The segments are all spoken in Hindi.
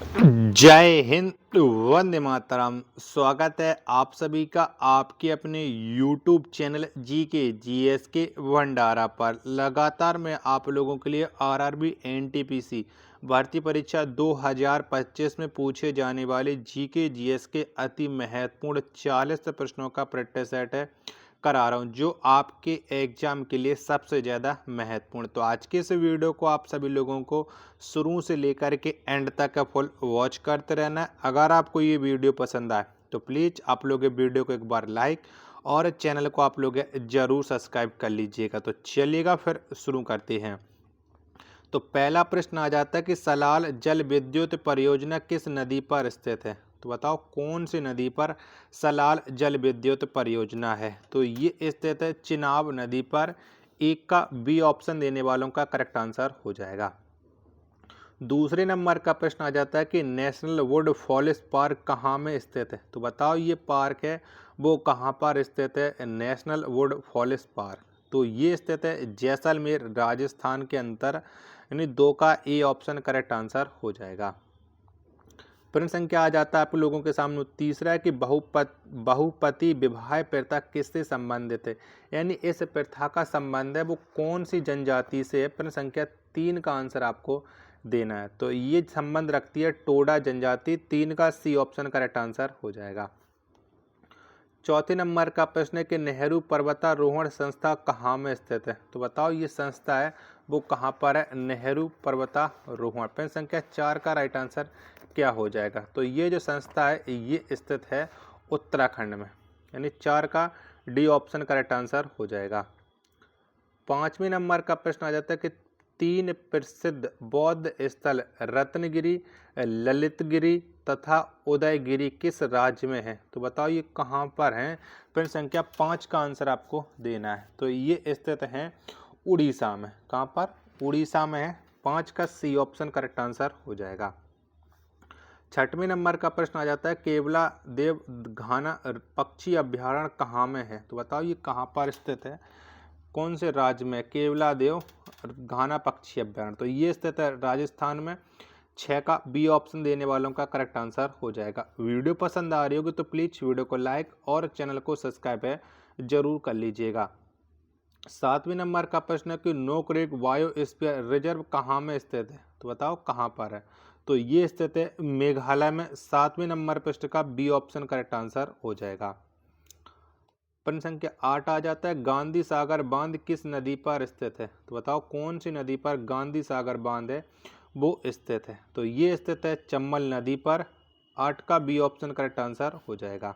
जय हिंद, वंदे मातरम। स्वागत है आप सभी का आपके अपने YouTube चैनल GK भंडारा पर। लगातार मैं आप लोगों के लिए RRB NTPC भर्ती परीक्षा 2025 में पूछे जाने वाले GK के अति महत्वपूर्ण 40 प्रश्नों का प्रैक्टिस सेट है करा रहा हूँ, जो आपके एग्जाम के लिए सबसे ज़्यादा महत्वपूर्ण। तो आज के इस वीडियो को आप सभी लोगों को शुरू से लेकर के एंड तक फुल वॉच करते रहना है। अगर आपको ये वीडियो पसंद आए तो प्लीज़ आप लोग वीडियो को एक बार लाइक और चैनल को आप लोग ज़रूर सब्सक्राइब कर लीजिएगा। तो चलिएगा फिर शुरू करते हैं। तो पहला प्रश्न आ जाता है कि सलाल जल विद्युत परियोजना किस नदी पर स्थित है। तो बताओ कौन सी नदी पर सलाल जल विद्युत परियोजना है। तो ये स्थित है चिनाब नदी पर। एक का बी ऑप्शन देने वालों का करेक्ट आंसर हो जाएगा। दूसरे नंबर का प्रश्न आ जाता है कि नेशनल वुड फॉरेस्ट पार्क कहाँ में स्थित है। तो बताओ ये पार्क है वो कहाँ पर स्थित है। नेशनल वुड फॉरेस्ट पार्क तो ये स्थित है जैसलमेर राजस्थान के अंतर, यानी 2 का ए ऑप्शन करेक्ट आंसर हो जाएगा। प्रश्न संख्या आ जाता है आप लोगों के सामने तीसरा है कि बहुपति विवाह प्रथा किससे संबंधित है, यानी इस प्रथा का संबंध है वो कौन सी जनजाति से है। प्रश्न संख्या 3 का आंसर आपको देना है। तो ये संबंध रखती है टोडा जनजाति। 3 का सी ऑप्शन करेक्ट आंसर हो जाएगा। चौथे नंबर का प्रश्न है कि नेहरू पर्वतारोहण संस्था कहाँ में स्थित है। तो बताओ ये संस्था है वो कहाँ पर है। नेहरू पर्वतारोहण। प्रश्न संख्या 4 का राइट आंसर क्या हो जाएगा। तो ये जो संस्था है ये स्थित है उत्तराखंड में, यानी 4 का डी ऑप्शन करेक्ट आंसर हो जाएगा। पांचवें नंबर का प्रश्न आ जाता है कि 3 प्रसिद्ध बौद्ध स्थल रत्नगिरी, ललितगिरी तथा उदयगिरी किस राज्य में है। तो बताओ ये कहाँ पर हैं। प्रश्न संख्या 5 का आंसर आपको देना है। तो ये स्थित हैं उड़ीसा में। कहाँ पर? उड़ीसा में है। 5 का सी ऑप्शन करेक्ट आंसर हो जाएगा। छठवें नंबर का प्रश्न आ जाता है केवला देव घाना पक्षी अभ्यारण्य कहाँ में है। तो बताओ ये कहाँ पर स्थित है, कौन से राज्य में। केवला देव घाना पक्षी अभ्यारण्य तो ये स्थित है राजस्थान में। 6 का बी ऑप्शन देने वालों का करेक्ट आंसर हो जाएगा। वीडियो पसंद आ रही होगी तो प्लीज़ वीडियो को लाइक और चैनल को सब्सक्राइब है जरूर कर लीजिएगा। 7वें नंबर का प्रश्न है कि नोकरेक बायोस्फीयर रिजर्व कहाँ में स्थित है। तो बताओ कहाँ पर है। तो ये स्थित है मेघालय में। 7वें नंबर प्रश्न का बी ऑप्शन करेक्ट आंसर हो जाएगा। प्रश्न संख्या 8 आ जाता है गांधी सागर बांध किस नदी पर स्थित है। तो बताओ कौन सी नदी पर गांधी सागर बांध है वो स्थित है। तो ये स्थित है चंबल नदी पर। 8 का बी ऑप्शन करेक्ट आंसर हो जाएगा।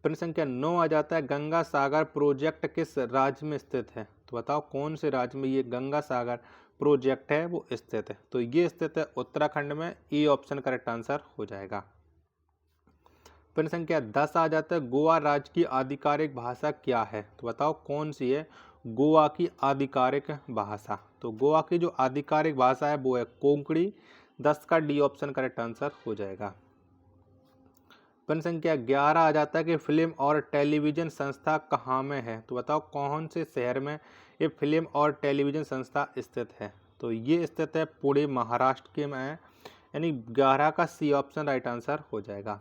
प्रश्न संख्या 9 आ जाता है गंगा सागर प्रोजेक्ट किस राज्य में स्थित है। तो बताओ कौन से राज्य में ये गंगा सागर प्रोजेक्ट है वो स्थित है। तो ये स्थित है उत्तराखंड में। ए ऑप्शन करेक्ट आंसर हो जाएगा। प्रश्न संख्या 10 आ जाता है गोवा राज्य की आधिकारिक भाषा क्या है। तो बताओ कौन सी है गोवा की आधिकारिक भाषा। तो गोवा की जो आधिकारिक भाषा है वो है कोंकणी। 10 का डी ऑप्शन करेक्ट आंसर हो जाएगा। प्रश्न संख्या 11 आ जाता है कि फिल्म और टेलीविजन संस्था कहाँ में है। तो बताओ कौन से शहर में ये फिल्म और टेलीविजन संस्था स्थित है। तो ये स्थित है पुणे महाराष्ट्र के में है, यानी 11 का सी ऑप्शन राइट आंसर हो जाएगा।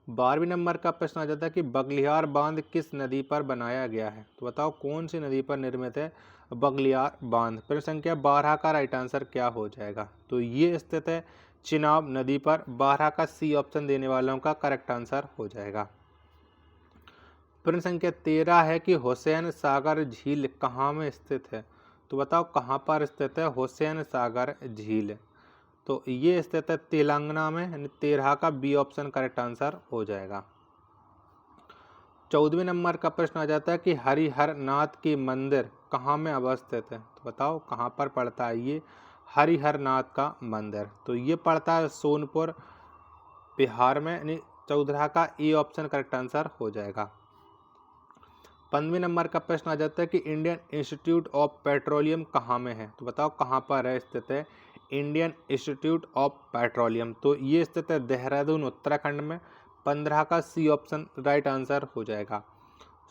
12वें नंबर का प्रश्न आ जाता है कि बगलियार बांध किस नदी पर बनाया गया है। तो बताओ कौन सी नदी पर निर्मित है बगलियार बांध। प्रश्न संख्या 12 का राइट आंसर क्या हो जाएगा। तो ये स्थित है चिनाब नदी पर। 12 का सी ऑप्शन देने वालों का करेक्ट आंसर हो जाएगा। प्रश्न संख्या 13 है कि हुसैन सागर झील कहाँ में स्थित है। तो बताओ कहाँ पर स्थित है हुसैन सागर झील। तो ये स्थित है तेलंगाना में, यानी 13 का बी ऑप्शन करेक्ट आंसर हो जाएगा। 14वें नंबर का प्रश्न आ जाता है कि हरिहर नाथ की मंदिर कहाँ में अवस्थित है। तो बताओ कहाँ पर पड़ता है ये हरिहर नाथ का मंदिर। तो ये पड़ता है सोनपुर बिहार में, यानी 14 का ए ऑप्शन करेक्ट आंसर हो जाएगा। 15वें नंबर का प्रश्न आ जाता है कि इंडियन इंस्टीट्यूट ऑफ पेट्रोलियम कहाँ में है। तो बताओ कहाँ पर है स्थित है इंडियन इंस्टीट्यूट ऑफ पेट्रोलियम। तो ये स्थित है देहरादून उत्तराखंड में। 15 का सी ऑप्शन राइट आंसर हो जाएगा।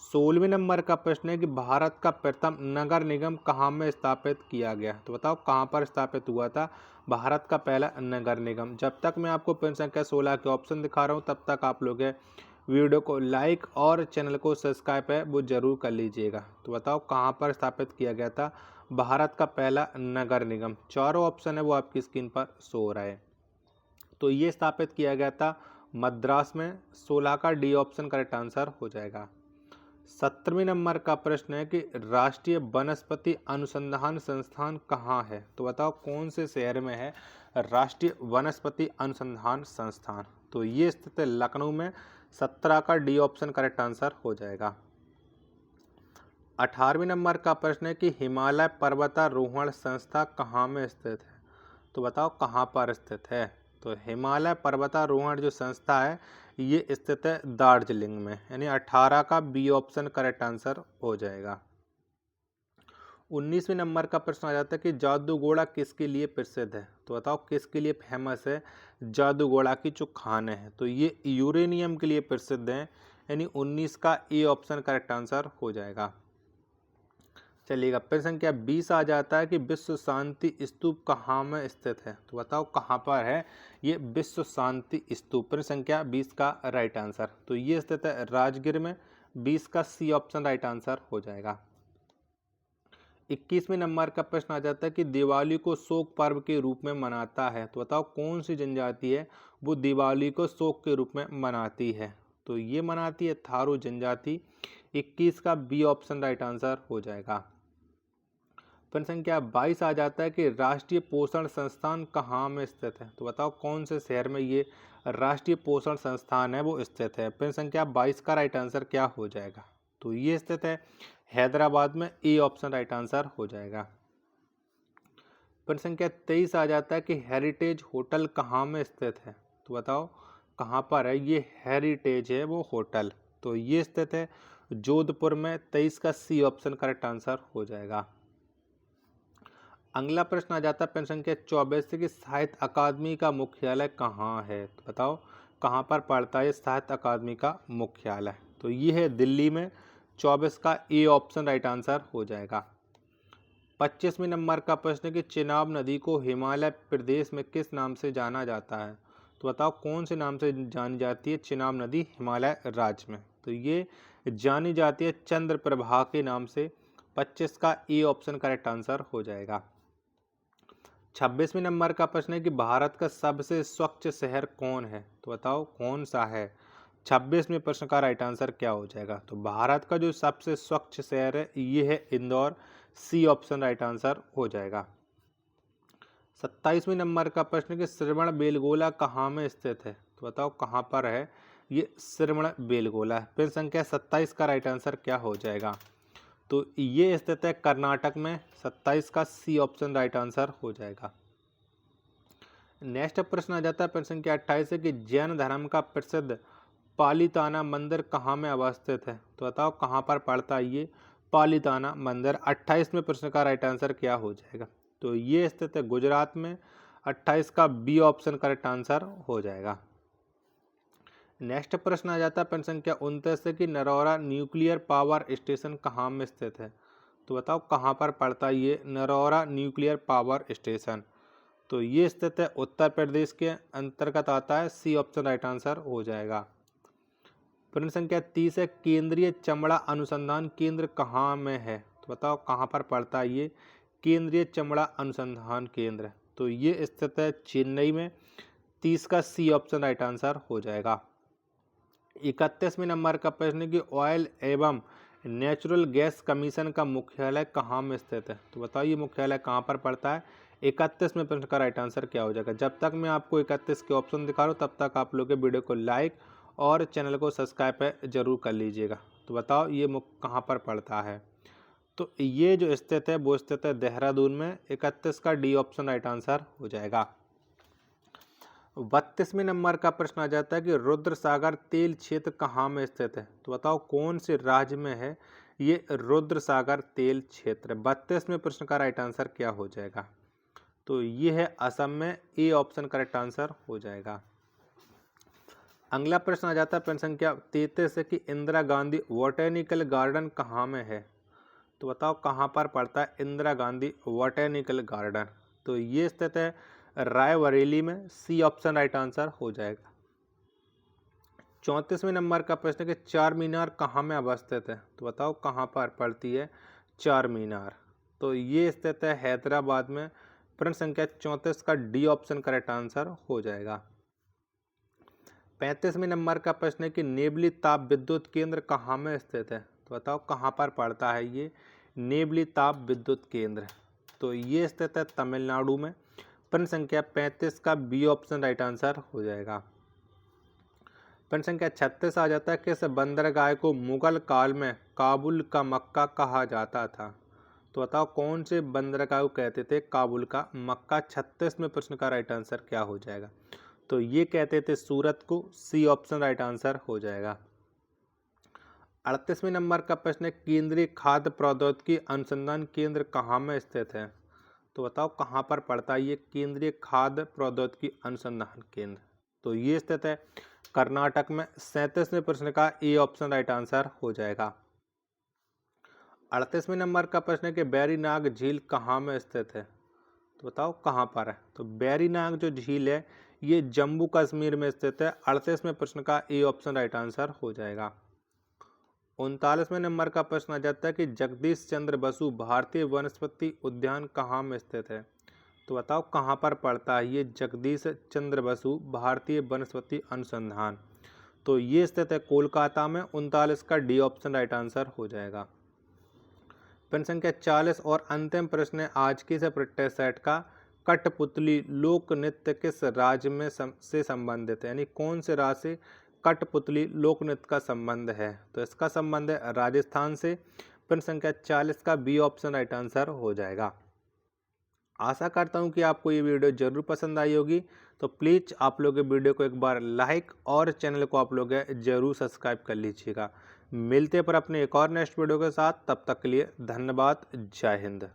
16वें नंबर का प्रश्न है कि भारत का प्रथम नगर निगम कहाँ में स्थापित किया गया। तो बताओ कहाँ पर स्थापित हुआ था भारत का पहला नगर निगम। जब तक मैं आपको प्रश्न संख्या 16 के ऑप्शन दिखा रहा हूँ तब तक आप लोग वीडियो को लाइक और चैनल को सब्सक्राइब है वो जरूर कर लीजिएगा। तो बताओ कहाँ पर स्थापित किया गया था भारत का पहला नगर निगम। चारों ऑप्शन है वो आपकी स्क्रीन पर शो हो रहा है। तो ये स्थापित किया गया था मद्रास में। 16 का डी ऑप्शन करेक्ट आंसर हो जाएगा। 17वें नंबर का प्रश्न है कि राष्ट्रीय वनस्पति अनुसंधान संस्थान कहाँ है। तो बताओ कौन से शहर में है राष्ट्रीय वनस्पति अनुसंधान संस्थान। तो ये स्थित है लखनऊ में। 17 का डी ऑप्शन करेक्ट आंसर हो जाएगा। 18वें नंबर का प्रश्न है कि हिमालय पर्वतारोहण संस्था कहाँ में स्थित है। तो बताओ कहाँ पर स्थित है। तो हिमालय पर्वतारोहण जो संस्था है ये स्थित है दार्जिलिंग में, यानी 18 का बी ऑप्शन करेक्ट आंसर हो जाएगा। 19वें नंबर का प्रश्न आ जाता है कि जादूगोड़ा किसके लिए प्रसिद्ध है। तो बताओ किसके लिए फेमस है जादूगोड़ा की जो खान है। तो ये यूरेनियम के लिए प्रसिद्ध है, यानी 19 का ए ऑप्शन करेक्ट आंसर हो जाएगा। चलिएगा प्रश्न संख्या 20 आ जाता है कि विश्व शांति स्तूप कहाँ में स्थित है। तो बताओ कहाँ पर है ये विश्व शांति स्तूप। प्रश्न संख्या 20 का राइट आंसर तो ये स्थित है राजगीर में। 20 का सी ऑप्शन राइट आंसर हो जाएगा। 21वें नंबर का प्रश्न आ जाता है कि दिवाली को शोक पर्व के रूप में मनाता है। तो बताओ कौन सी जनजाति है वो दिवाली को शोक के रूप में मनाती है। तो ये मनाती है थारू जनजाति। 21 का बी ऑप्शन राइट आंसर हो जाएगा। प्रश्न संख्या 22 आ जाता है कि राष्ट्रीय पोषण संस्थान कहाँ में स्थित है। तो बताओ कौन से शहर में ये राष्ट्रीय पोषण संस्थान है वो स्थित है। प्रश्न संख्या 22 का राइट आंसर क्या हो जाएगा। तो ये स्थित है हैदराबाद में। ए ऑप्शन राइट आंसर हो जाएगा। प्रश्न संख्या 23 आ जाता है कि हेरिटेज होटल कहाँ में स्थित है। तो बताओ कहाँ पर है ये हेरिटेज है वो होटल। तो ये स्थित है जोधपुर में। 23 का सी ऑप्शन करेक्ट आंसर हो जाएगा। अगला प्रश्न आ जाता है प्रश्न संख्या 24 से कि साहित्य अकादमी का मुख्यालय कहाँ है। तो बताओ कहाँ पर पड़ता है साहित्य अकादमी का मुख्यालय। तो ये है दिल्ली में। 24 का ए ऑप्शन राइट आंसर हो जाएगा। 25वें नंबर का प्रश्न है कि चिनाब नदी को हिमालय प्रदेश में किस नाम से जाना जाता है। तो बताओ कौन से नाम से जानी जाती है चिनाब नदी हिमालय राज्य में। तो ये जानी जाती है चंद्रप्रभा के नाम से। 25 का ए ऑप्शन करेक्ट आंसर हो जाएगा। 26वें नंबर का प्रश्न है कि भारत का सबसे स्वच्छ शहर कौन है। तो बताओ कौन सा है। 26वें प्रश्न का राइट आंसर क्या हो जाएगा। तो भारत का जो सबसे स्वच्छ शहर है ये है Indore. C option right answer हो जाएगा। 27वें नंबर का प्रश्न है कि श्रवण बेलगोला कहाँ में स्थित है। तो बताओ कहाँ पर है ये श्रवण बेलगोला। प्रश्न संख्या 27 का राइट आंसर क्या हो जाएगा। तो ये स्थित है कर्नाटक में। 27 का सी ऑप्शन राइट आंसर हो जाएगा। नेक्स्ट प्रश्न आ जाता है प्रश्न संख्या 28 है कि जैन धर्म का प्रसिद्ध पालिताना मंदिर कहाँ में अवस्थित है। तो बताओ कहाँ पर पड़ता है ये पालिताना मंदिर। 28वें प्रश्न का राइट आंसर क्या हो जाएगा। तो ये स्थित है गुजरात में। 28 का बी ऑप्शन करेक्ट आंसर हो जाएगा। नेक्स्ट प्रश्न आ जाता है प्रश्न संख्या 29 से कि नरौरा न्यूक्लियर पावर स्टेशन कहाँ में स्थित है। तो बताओ कहाँ पर पड़ता है ये नरौरा न्यूक्लियर पावर स्टेशन। तो ये स्थित है उत्तर प्रदेश के अंतर्गत आता है। सी ऑप्शन राइट आंसर हो जाएगा। प्रश्न संख्या 30 है केंद्रीय चमड़ा अनुसंधान केंद्र कहाँ में है। तो बताओ कहाँ पर पड़ता है ये केंद्रीय चमड़ा अनुसंधान केंद्र। तो ये स्थित है चेन्नई में। 30 का सी ऑप्शन राइट आंसर हो जाएगा। 31वें नंबर का प्रश्न है कि ऑयल एवं नेचुरल गैस कमीशन का मुख्यालय कहाँ में स्थित है। तो बताओ ये मुख्यालय कहाँ पर पड़ता है। 31वें प्रश्न का राइट आंसर क्या हो जाएगा। जब तक मैं आपको 31 के ऑप्शन दिखा रहा हूँ तब तक आप लोग के वीडियो को लाइक और चैनल को सब्सक्राइब जरूर कर लीजिएगा। तो बताओ ये कहाँ पर पड़ता है। तो ये जो स्थित है वो स्थित है देहरादून में। 31 का डी ऑप्शन राइट आंसर हो जाएगा। 32वें नंबर का प्रश्न आ जाता है कि रुद्र सागर तेल क्षेत्र कहाँ में स्थित है। तो बताओ कौन से राज्य में है ये रुद्र सागर तेल क्षेत्र। 32वें प्रश्न का राइट आंसर क्या हो जाएगा। तो ये है असम में। ए ऑप्शन करेक्ट आंसर हो जाएगा। अगला प्रश्न आ जाता है प्रश्न संख्या 33 कि इंदिरा गांधी बॉटेनिकल गार्डन कहाँ में है। तो बताओ कहाँ पर पड़ता है इंदिरा गांधी बॉटेनिकल गार्डन। तो ये स्थित है रायबरेली में। सी ऑप्शन राइट आंसर हो जाएगा। 34वें नंबर का प्रश्न कि चार मीनार कहाँ में अवस्थित है। तो बताओ कहाँ पर पड़ती है चार मीनार। तो ये स्थित है हैदराबाद में। प्रश्न संख्या 34 का डी ऑप्शन करेक्ट आंसर हो जाएगा। 35वें नंबर का प्रश्न है कि नेवली ताप विद्युत केंद्र कहाँ में स्थित है। तो बताओ कहाँ पर पड़ता है ये नेवली ताप विद्युत केंद्र। तो ये स्थित है तमिलनाडु में। प्रश्न संख्या 35 का बी ऑप्शन राइट आंसर हो जाएगा। प्रश्न संख्या 36 आ जाता है किस बंदरगाह को मुगल काल में काबुल का मक्का कहा जाता था। तो बताओ कौन से बंदरगाह को कहते थे काबुल का मक्का। 36 में प्रश्न का राइट आंसर क्या हो जाएगा। तो ये कहते थे सूरत को। सी ऑप्शन राइट आंसर हो जाएगा। 38वें नंबर का प्रश्न है केंद्रीय खाद्य प्रौद्योगिकी अनुसंधान केंद्र कहाँ में स्थित है। तो बताओ कहाँ पर पड़ता है ये केंद्रीय खाद्य प्रौद्योगिकी अनुसंधान केंद्र। तो ये स्थित है कर्नाटक में। 37वें प्रश्न का ए ऑप्शन राइट आंसर हो जाएगा। 38वें नंबर का प्रश्न है कि बैरीनाग झील कहाँ में स्थित है। तो बताओ कहाँ पर है। तो बैरीनाग जो झील है ये जम्मू कश्मीर में स्थित है। 38वें प्रश्न का ए ऑप्शन राइट आंसर हो जाएगा। 39वें नंबर का प्रश्न आ जाता है कि जगदीश चंद्र बसु भारतीय वनस्पति उद्यान कहाँ में स्थित है। तो बताओ कहाँ पर पड़ता है ये जगदीश चंद्र बसु भारतीय वनस्पति अनुसंधान। तो ये स्थित है कोलकाता में। 39 का डी ऑप्शन राइट आंसर हो जाएगा। प्रश्न संख्या 40 और अंतिम प्रश्न है आज की से प्रत्यय सेट का कठपुतली लोक नृत्य किस राज्य में से संबंधित है। यानी कौन से राज्य से कठपुतली लोक नृत्य का संबंध है। तो इसका संबंध है राजस्थान से। प्रश्न संख्या 40 का बी ऑप्शन राइट आंसर हो जाएगा। आशा करता हूं कि आपको ये वीडियो जरूर पसंद आई होगी। तो प्लीज़ आप लोग वीडियो को एक बार लाइक और चैनल को आप लोग जरूर सब्सक्राइब कर लीजिएगा। मिलते हैं पर अपने एक और नेक्स्ट वीडियो के साथ। तब तक के लिए धन्यवाद। जय हिंद।